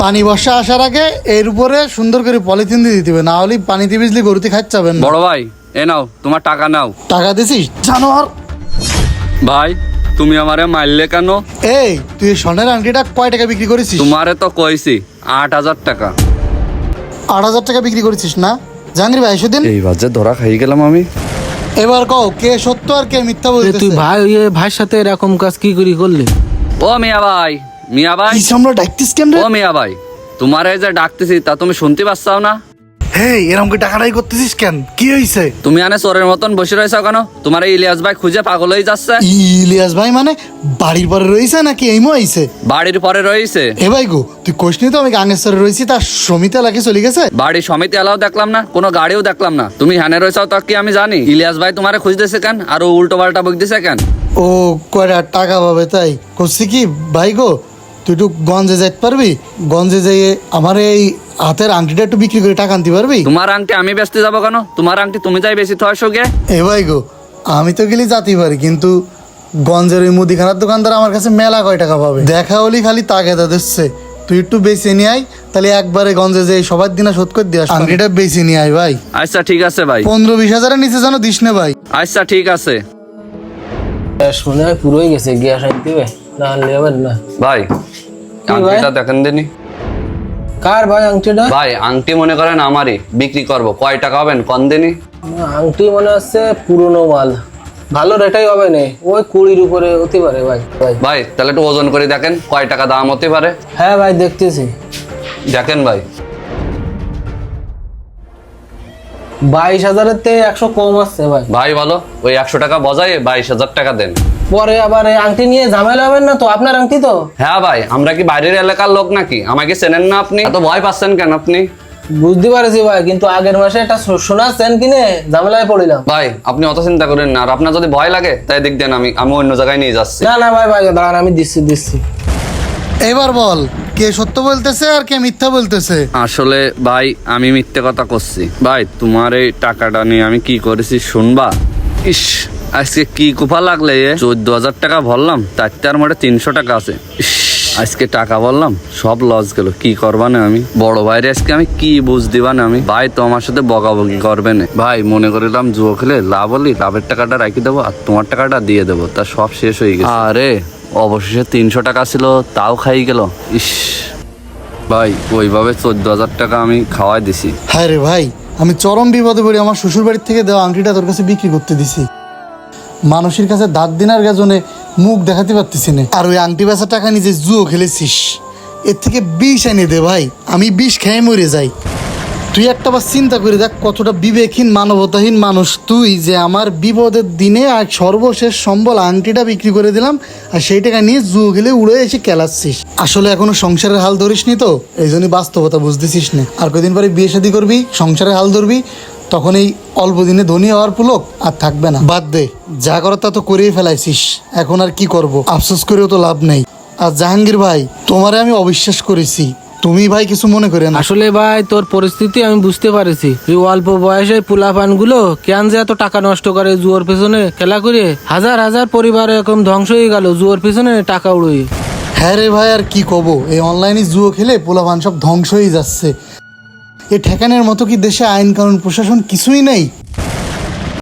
পানি বর্ষা আসার আগে এর উপরে সুন্দর করে পলিথিন দিয়ে দিতে হবে, না হলে পানিতে ভিজলে গরুতে খাচ্ছাবেন না। বড় ভাই এ নাও তোমার টাকা নাও। টাকা দিছিস জানোয়ার? ভাই তুমি আমারে মারলে কেন? এই তুই এই স্বর্ণের আংটিটা কয় টাকা বিক্রি করেছিস? তোমারে তো কইছি 8,000 টাকা। 8,000 টাকা বিক্রি করেছিস না জাহাঙ্গীর ভাই? সেদিন এই বাজে ধরা খাই গেলাম আমি। এবার কও কে সত্য আর কে মিথ্যা তুই বলতেছে? ভাই ভাইয়ের সাথে এরকম কাজ কি করি করলি? ও মিয়া ভাই, মিয়া ভাই, কি আমরা ডাকতিস কেন রে? ও মিয়া ভাই, তোমারে যে ডাকতেছি তা তুমি শুনতে পাচ্ছাও না? হেই এরকম করে টাকাটাই করতেছিস কেন? কি হইছে? তুমি আনে চোরের মতন বসে রয়েছো কেন? তোমার এই ইলিয়াস ভাই খুঁজে পাগল হয়ে যাচ্ছে। ইলিয়াস ভাই মানে বাড়ির পরে রইছে নাকি এইমো আইছে? বাড়ির পরে রয়েছে। এ ভাই গো তুই কোশনি তো আমি গাঙ্গেশ্বরে রয়েছি, তার সমিতি এলাকায় চলে গেছে। বাড়ি সমিতি এলাও দেখলাম না, কোনো গাড়িও দেখলাম না। তুমি হ্যানে রয়েছাও তা কি আমি জানি? ইলিয়াস ভাই তোমারে খুঁজতেছে কেন আর উল্টো পাল্টা বকতেছে কেন? ও কয়টা টাকা পাবে তাই করছি কি ভাই গো? তুই একটু গঞ্জে যাইতে পারবি? গঞ্জে যাইয়ে আমার এই হাতের আংটিটা একটু বিক্রি করে টাকা আনতে পারবি? তোমার আংটি আমি বেচতে যাবো কেন? তোমার আংটি তুমি যাই বেশি থয় সঙ্গে। এ ভাই গো আমি তো গেলে যেতেই পারি, কিন্তু গঞ্জের ওই মুদিখানার দোকানদার আমার কাছে মেলা কয় টাকা পাবে? দেখা হলি খালি তাগেদা দিচ্ছে। তুই একটু বেছে নিয়ে আয়, তাহলে একবারে গঞ্জে যে সবার দিনা শোধ করে দিয়ে আংটিটা বেছে নিয়ে আয় ভাই। আচ্ছা ঠিক আছে ভাই। 15-20 হাজারের নিচে যেন দিস না ভাই। আচ্ছা ঠিক আছে শুনে পুরোই গেছে গিয়া শান্তি না লেবেন না। ভাই আংটিটা দেখেন দিনি। কার ভাই আংটিটা? ভাই আংটি মনে করেন আমারই, বিক্রি করব। কয় টাকা হবেন কন দিনি? আংটি মনে হচ্ছে পুরনো মাল, ভালো রেটাই হবে না, ওই 20-র উপরে হতে পারে ভাই। ভাই তাহলে একটু ওজন করে দেখেন কয় টাকা দাম হতে পারে। হ্যাঁ ভাই দেখতেছি। দেখেন ভাই। 22,000-এর থেকে 100 কম আসছে ভাই। ভাই বলো ওই 100 টাকা বজায় 22,000 টাকা দেন। পরে আবার এই আংটি নিয়ে ঝামেলা হবেন না তো? আপনার আংটি তো। হ্যাঁ ভাই, আমরা কি বাইরের এলাকার লোক নাকি? আমাকে চেনেন না আপনি? এত ভয় পাচ্ছেন কেন আপনি? বুঝতে পারছি ভাই, কিন্তু আগের মাসে একটা সোনার চেন কিনে ঝামেলায় পড়িলাম। ভাই আপনি অত চিন্তা করেন না, আর আপনার যদি ভয় লাগে তাই দিক দেন, আমি অন্য জায়গায় নিয়ে যাচ্ছি। না না ভাই ভাই দাঁড়ান, আমি দিচ্ছি। এবার বল কে সত্য বলতেছে আর কে মিথ্যা বলতেছে? আসলে ভাই আমি মিথ্যে কথা করছি। ভাই তোমার এই টাকাটা নিয়ে আমি কি করেছি শুনবা? ইস আজকে কি কুফা লাগলে 14,000 টাকা ভরলাম, তার মোটে 300 টাকা আছে। ইস আজকে টাকা বললাম সব লস গেল। কি করবা না আমি? বড় ভাইরে আজকে আমি কি বুঝ দিবা না আমি? ভাই তো আমার সাথে বকাবকি করবে না। ভাই মনে করিলাম জুয়ো খেলে লাভ হলি লাভের টাকাটা রাখি দেবো আর তোমার টাকাটা দিয়ে দেবো, তা সব শেষ হয়ে গেছে। আরে অবশেষে 300 টাকা ছিল তাও খাই গেল। ইস ভাই ওইভাবে 14,000 টাকা আমি খাওয়াই দিছি। হ্যাঁ রে ভাই, আমি চরম বিপদে পড়ি। আমার শ্বশুর বাড়ির থেকে দেওয়া আংটিটা তোর কাছে বিক্রি করতে দিছি। মানুষের কাছে দাঁত দিনার গাজনে মুখ দেখাতে পারতেছি না, আর ওই আংটি বেচার টাকা নিজে জুয়ো খেলেছিস। এর থেকে বিষ এনে দে ভাই, আমি বিষ খেয়ে মরে যাই। তুই একটা বার চিন্তা করে দেখ কতটা বিবেকহীন মানবতাহীন মানুষ তুই, যে আমার বিপদের দিনে আর সর্বশেষ সম্বল আংটিটা বিক্রি করে দিলাম আর সেই টাকা নিয়ে জুয়ো খেলে উড়ে এসে কেলাচ্ছিস। আসলে এখনো সংসারের হাল ধরিস নি তো, এই জন্যই বাস্তবতা বুঝতেছিস না। আর কদিন পরে বিয়ে শাদী করবি, সংসারের হাল ধরবি, তখন এই অল্প দিনে ধনী হওয়ার পুলক আর থাকবে না। বাদ দে, যা করার তা তো করেই ফেলাইছিস, এখন আর কি করব? আফসোস করেও তো লাভ নেই। আর জাহাঙ্গীর ভাই তোমারে আমি অবিশ্বাস করেছি, তুমি ভাই কিছু মনে করে না। আসলে ভাই তোর পরিস্থিতি আমি বুঝতে পারছি। এই অল্প বয়সে পোলাপান গুলো কেন যে এত টাকা নষ্ট করে জুয়োর পেছনে খেলা করে, হাজার হাজার পরিবার এরকম ধ্বংস হয়ে গেল জুয়োর পেছনে টাকা উড়িয়ে। হ্যাঁ রে ভাই, আর কি কব, এই অনলাইনে জুয়ো খেলে পোলাপান সব ধ্বংস হয়ে যাচ্ছে। এ ঠেকানোর মতো কি দেশে আইন কানুন প্রশাসন কিছুই নেই?